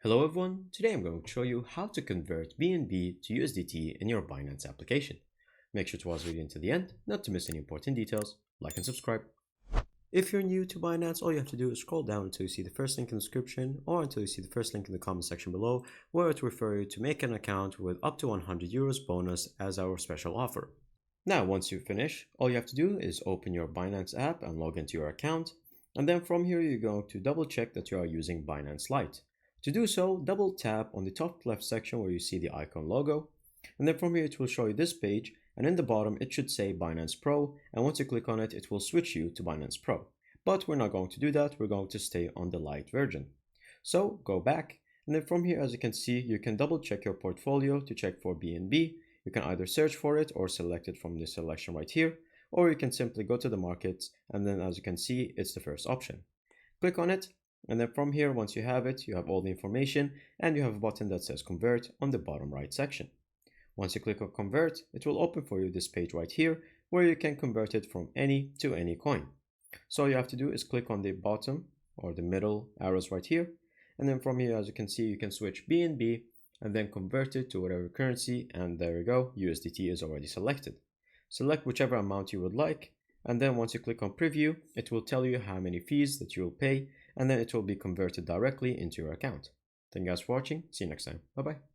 Hello everyone, today I'm going to show you how to convert BNB to USDT in your Binance application. Make sure to watch the video until the end, not to miss any important details. Like and subscribe. If you're new to Binance, all you have to do is scroll down until you see the first link in the description or until you see the first link in the comment section below, where it will refer you to make an account with up to 100 euros bonus as our special offer. Now once you finish, all you have to do is open your Binance app and log into your account, and then from here you're going to double check that you are using Binance Lite. To do so, double tap on the top left section where you see the icon logo, and then from here it will show you this page, and in the bottom it should say Binance Pro, and once you click on it, it will switch you to Binance Pro. But we're not going to do that, we're going to stay on the Lite version. So go back, and then from here, as you can see, you can double check your portfolio to check for BNB. You can either search for it or select it from this selection right here, or you can simply go to the markets, and then as you can see, it's the first option. Click on it, and then from here, once you have it, you have all the information, and you have a button that says convert on the bottom right section. Once you click on convert, it will open for you this page right here where you can convert it from any to any coin. So all you have to do is click on the bottom or the middle arrows right here, and then from here, as you can see, you can switch BNB and then convert it to whatever currency, and there you go, USDT is already selected. Select whichever amount you would like, and then once you click on preview, it will tell you how many fees that you will pay, and then it will be converted directly into your account. Thank you guys for watching. See you next time. Bye bye.